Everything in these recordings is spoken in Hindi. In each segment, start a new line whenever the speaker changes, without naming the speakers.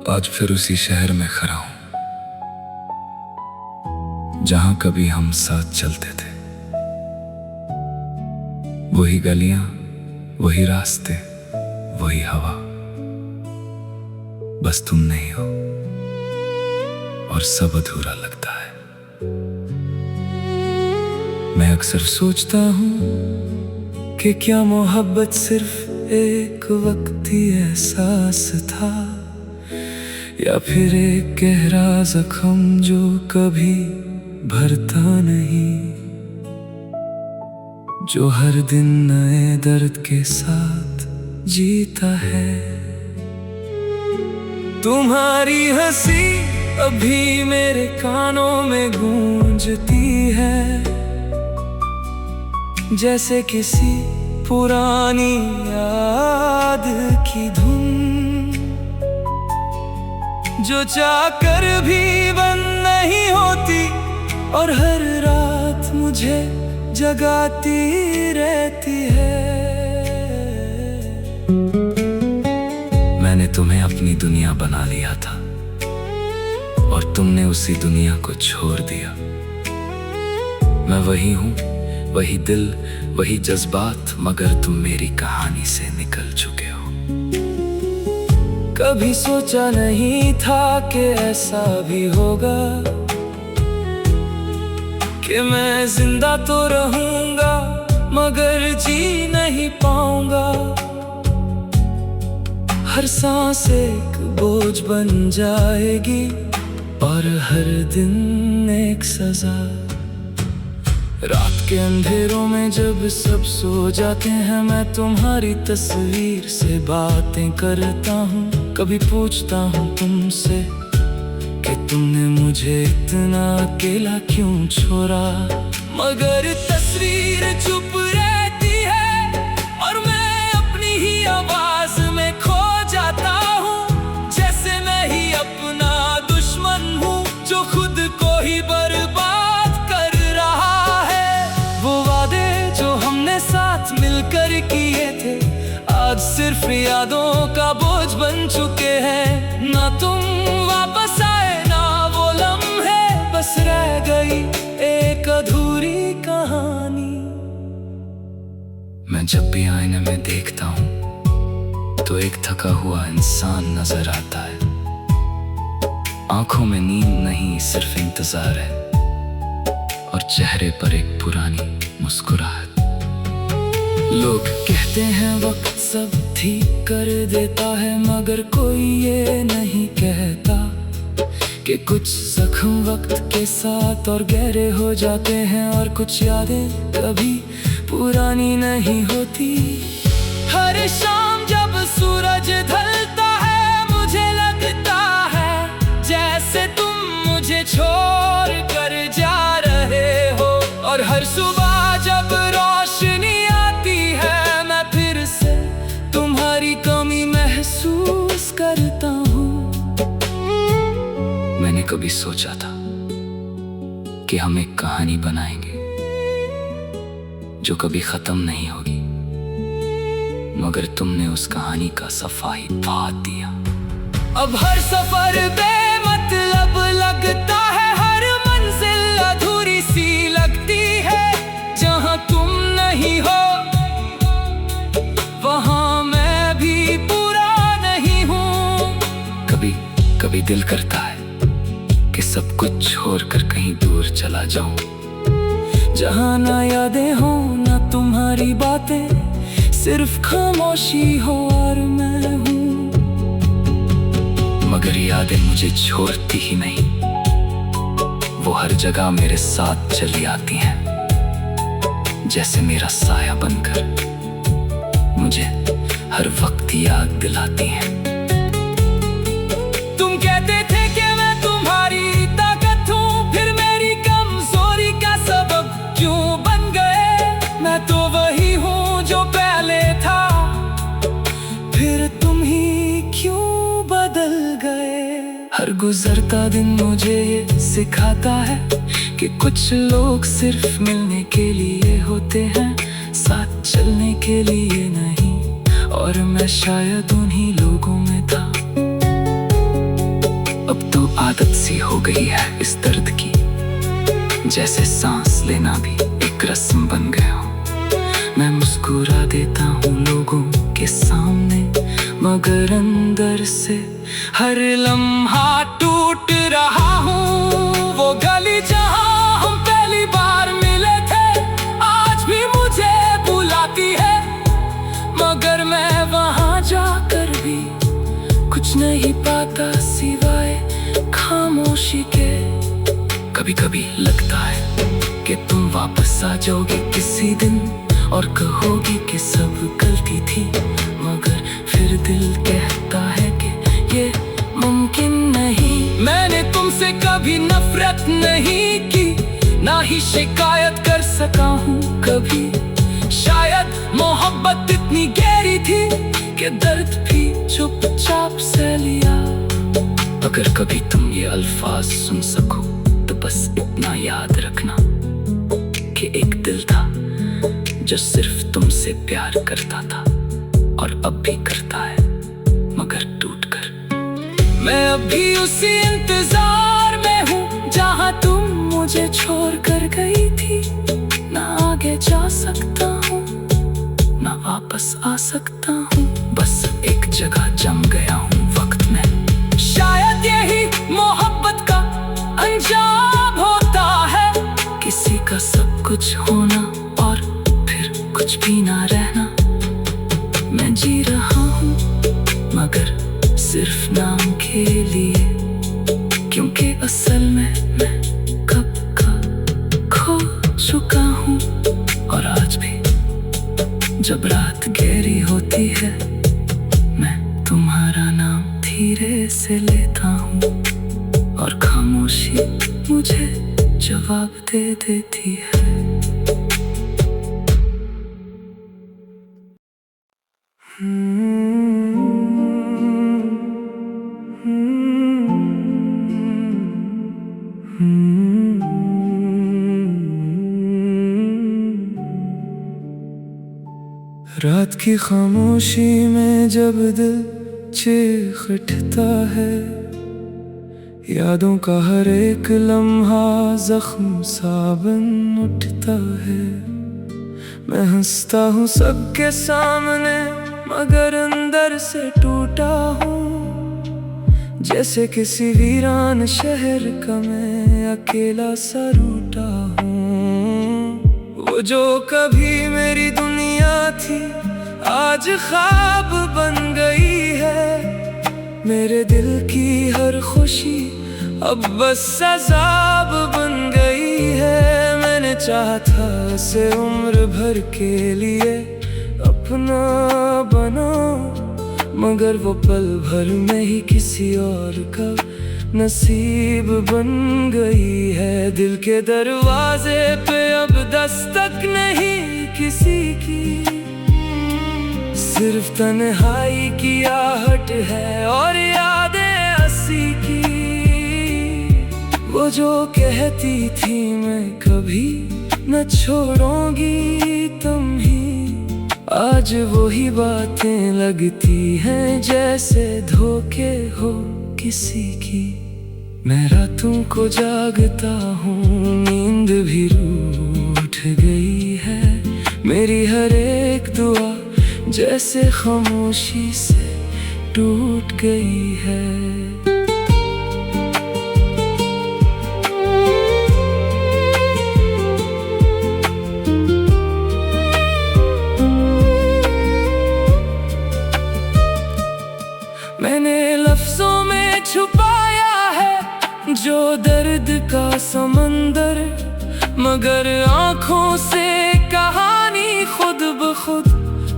आज फिर उसी शहर में खड़ा हूं जहां कभी हम साथ चलते थे। वही गलियां, वही रास्ते, वही हवा, बस तुम नहीं हो और सब अधूरा लगता है। मैं अक्सर सोचता हूं कि क्या मोहब्बत सिर्फ एक वक्ती एहसास था, या फिर एक गहरा जख्म जो कभी भरता नहीं, जो हर दिन नए दर्द के साथ जीता है। तुम्हारी हंसी अभी मेरे कानों में गूंजती है, जैसे किसी पुरानी याद की धुन, जो चाहकर भी बंद नहीं होती और हर रात मुझे जगाती रहती है। मैंने तुम्हें अपनी दुनिया बना लिया था और तुमने उसी दुनिया को छोड़ दिया। मैं वही हूँ, वही दिल, वही जज्बात, मगर तुम मेरी कहानी से निकल चुके हो। कभी सोचा नहीं था कि ऐसा भी होगा, कि मैं जिंदा तो रहूंगा मगर जी नहीं पाऊंगा। हर सांस एक बोझ बन जाएगी और हर दिन एक सजा। रात के अंधेरों में जब सब सो जाते हैं, मैं तुम्हारी तस्वीर से बातें करता हूँ। कभी पूछता हूँ तुमसे कि तुमने मुझे इतना अकेला क्यों छोड़ा, मगर तस्वीर चुप रहती है और मैं अपनी ही आवाज में खो जाता हूँ। जैसे मैं ही अपना दुश्मन हूँ जो खुद को ही बर्बाद कर रहा है। वो वादे जो हमने साथ मिलकर किए थे, आज सिर्फ यादों का बोझ बन चुके हैं। ना तुम वापस आए ना वो लम्हे, बस रह गई एक अधूरी कहानी। मैं जब भी आईने में देखता हूँ तो एक थका हुआ इंसान नजर आता है। आंखों में नींद नहीं, सिर्फ इंतजार है और चेहरे पर एक पुरानी मुस्कुराहट। लोग कहते हैं वक्त सब ठीक कर देता है, मगर कोई ये नहीं कहता कि कुछ जख्म वक्त के साथ और गहरे हो जाते हैं और कुछ यादें कभी पुरानी नहीं होती। हर शाम जब सूरज ढलता है, मुझे लगता है जैसे तुम मुझे छोड़ कर जा रहे हो। और हर सुबह जब रोशनी आती है, मैं फिर से तुम्हारी कमी महसूस करता हूँ। मैंने कभी सोचा था कि हम एक कहानी बनाएंगे जो कभी खत्म नहीं होगी, मगर तुमने उस कहानी का सफा ही फाड़ दिया। अब हर सफर बेमतलब लगता है, हर मंजिल अधूरी सी लगती है। जहां तुम नहीं हो वहां मैं भी पूरा नहीं हूँ। कभी दिल करता है कि सब कुछ छोड़कर कहीं दूर चला जाऊं, जहां ना यादें हो ना तुम्हारी बातें, सिर्फ खामोशी हो और मैं हूँ। मगर यादें मुझे छोड़ती ही नहीं, वो हर जगह मेरे साथ चली आती हैं, जैसे मेरा साया बनकर मुझे हर वक्त याद दिलाती हैं। तुम कहते थे कि मैं तुम्हारी ताकत हूँ, फिर मेरी कमजोरी का सबब क्यों बन गए। मैं तो वही हूँ जो पहले था, फिर तुम ही क्यों बदल गए। हर गुजरता दिन मुझे ये सिखाता है कि कुछ लोग सिर्फ मिलने के लिए होते हैं, साथ चलने के लिए नहीं, और मैं शायद उन्हीं लोगों में था। अब तो आदत सी हो गई है इस दर्द की, जैसे सांस लेना भी एक रस्म बन गया हूँ। मैं मुस्कुरा देता हूँ लोगों के सामने, मगर अंदर से हर लम्हा टूट रहा हूँ। वो गली जहाँ हम पहली बार मिले थे आज भी मुझे बुलाती है, मगर मैं वहाँ जाकर भी कुछ नहीं पाता सिवाय खामोशी के। कभी कभी लगता है कि तुम वापस आ जाओगी किसी दिन और कहोगी कि सब गलती थी, मगर फिर दिल कहता है कि ये मुमकिन नहीं। मैंने तुमसे कभी नफरत नहीं की, ना ही शिकायत कर सका हूँ कभी। शायद मोहब्बत इतनी गहरी थी कि दर्द भी चुपचाप से लिया। अगर कभी तुम ये अल्फाज सुन सको तो बस इतना याद रखना कि एक दिल था जो सिर्फ तुमसे प्यार करता था, और अब भी करता है मगर टूटकर। मैं अभी उसी इंतजार में हूँ जहाँ तुम मुझे छोड़ कर गई थी। ना आगे जा सकता हूँ ना वापस आ सकता हूँ, बस एक जगह जम गया हूँ वक्त में। शायद यही मोहब्बत का अंजाम होता है, किसी का सब कुछ होना और फिर कुछ भी ना रहना। मैं जी रहा हूँ मगर सिर्फ नाम के लिए, क्योंकि असल में मैं कब का खो चुका हूँ। और आज भी जब रात गहरी होती है मैं तुम्हारा नाम धीरे से लेता हूँ, और खामोशी मुझे जवाब दे देती है। रात की खामोशी में जब दिल चीख उठता है, यादों का हर एक लम्हा जख्म सा बन उठता है। मैं हंसता हूँ सबके सामने मगर अंदर से टूटा हूँ, जैसे किसी वीरान शहर का मैं अकेला सा रूठा हूँ। वो जो कभी मेरी दुनिया थी आज ख्वाब बन गई है। मेरे दिल की हर खुशी अब बस अज़ाब बन गई है। मैंने चाहा था उसे उम्र भर के लिए अपना बना, मगर वो पल भर में ही किसी और का नसीब बन गई है। दिल के दरवाजे पे अब दस्तक नहीं किसी की, सिर्फ तन्हाई की आहट है और यादें हंसी की। वो जो कहती थी मैं कभी न छोड़ूंगी तुम ही, आज वही बातें लगती हैं जैसे धोखे हो किसी की। मैं रातों को जागता हूँ नींद भी रूठ गई है। मेरी हर एक दुआ जैसे खामोशी से टूट गई है। मैंने लफ्जों में छुपाया है जो दर्द का समंदर, मगर आँखों से कहानी खुद ब खुद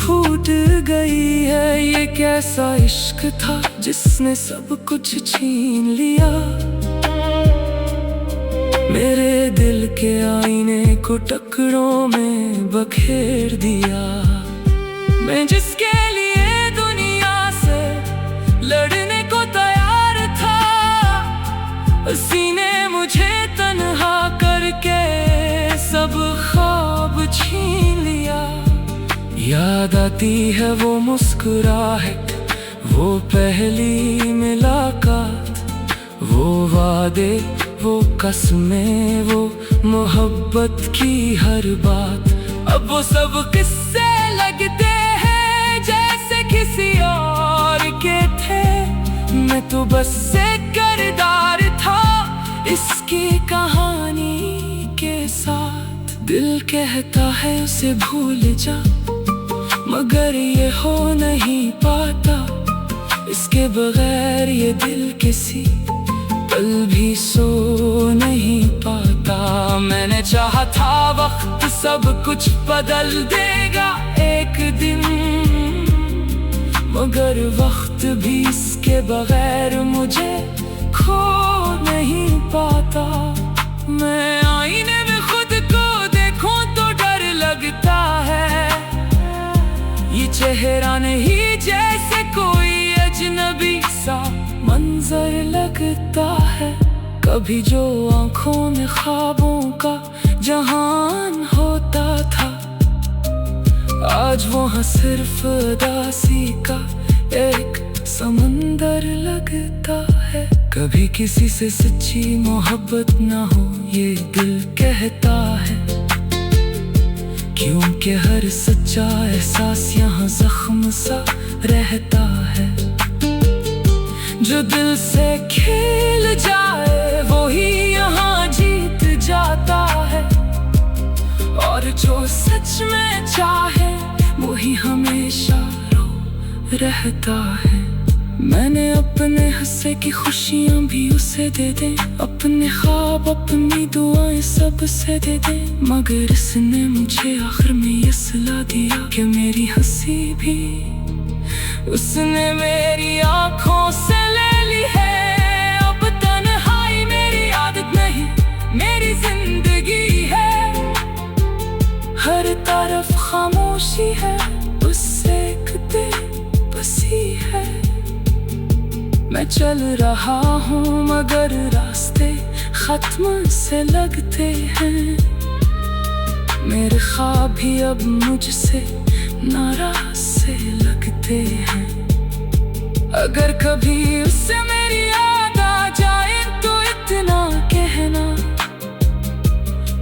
फूट गई है। ये कैसा इश्क था जिसने सब कुछ छीन लिया, मेरे दिल के आईने को टुकड़ों में बखेर दिया। मैं जिसके लिए दुनिया से लड़ने को तैयार था, उसी ने मुझे तन्हा करके सब ख्वाब छीन लिया। याद आती है वो मुस्कुराहट, वो पहली मुलाकात, वो वादे, वो कसमें, वो मोहब्बत की हर बात। अब वो सब किस्से लगते हैं जैसे किसी और के थे। मैं तो बस एक किरदार था इसकी कहानी के साथ। दिल कहता है उसे भूल जा, मगर ये हो नहीं पाता। इसके बगैर ये दिल किसी पल भी सो नहीं पाता। मैंने चाहा था वक्त सब कुछ बदल देगा एक दिन, मगर वक्त भी इसके बगैर मुझे खो नहीं पाता। मैं आईने में खुद को देखूं तो डर लगता है। ये चेहरा नहीं जैसे कोई अजनबी सा मंजर लगता है। कभी जो आंखों में ख्वाबों का जहान होता था, आज वहाँ सिर्फ उदासी का एक समंदर लगता है। कभी किसी से सच्ची मोहब्बत ना हो ये दिल कहता है, क्योंकि हर सच्चा एहसास यहाँ जख्म सा रहता है। जो दिल से खेल जाए वो ही यहाँ जीत जाता है, और जो सच में चाहे वो ही हमेशा रो रहता है। मैंने अपने हिस्से की खुशियाँ भी उसे दे दे, अपने ख्वाब अपनी दुआएं सब से दे दे, मगर इसने मुझे आखिर में ये सलाह दिया कि मेरी हंसी भी उसने मेरी आँखों से ले ली है। अब तन्हाई मेरी आदत नहीं मेरी जिंदगी है। हर तरफ खामोशी है, उससे एक बेबसी है। मैं चल रहा हूँ मगर रास्ते खत्म से लगते हैं। मेरे ख्वाब भी अब मुझसे नाराज से लगते हैं। अगर कभी उससे मेरी याद आ जाए तो इतना कहना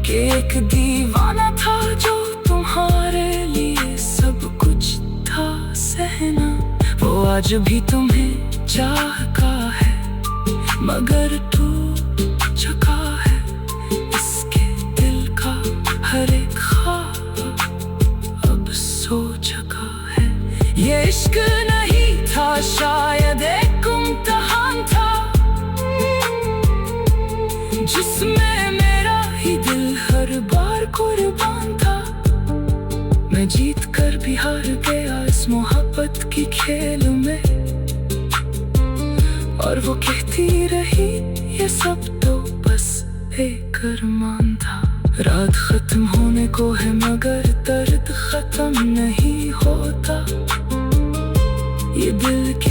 कि एक दीवाना था जो तुम्हारे लिए सब कुछ था सहना। वो आज भी तुम्हें चाहता है मगर टूट चुका है। इसके दिल का हर एक ख्वाब अब सो चुका है। ये इश्क नहीं था शायद एक इम्तिहान था, जिसमें मेरा ही दिल हर बार कुर्बान था। मैं जीत कर भी हार गया इस मोहब्बत की खेल में, और वो कहती रही ये सब तो बस एक अरमान था। रात खत्म होने को है मगर दर्द खत्म नहीं होता। ये दिल की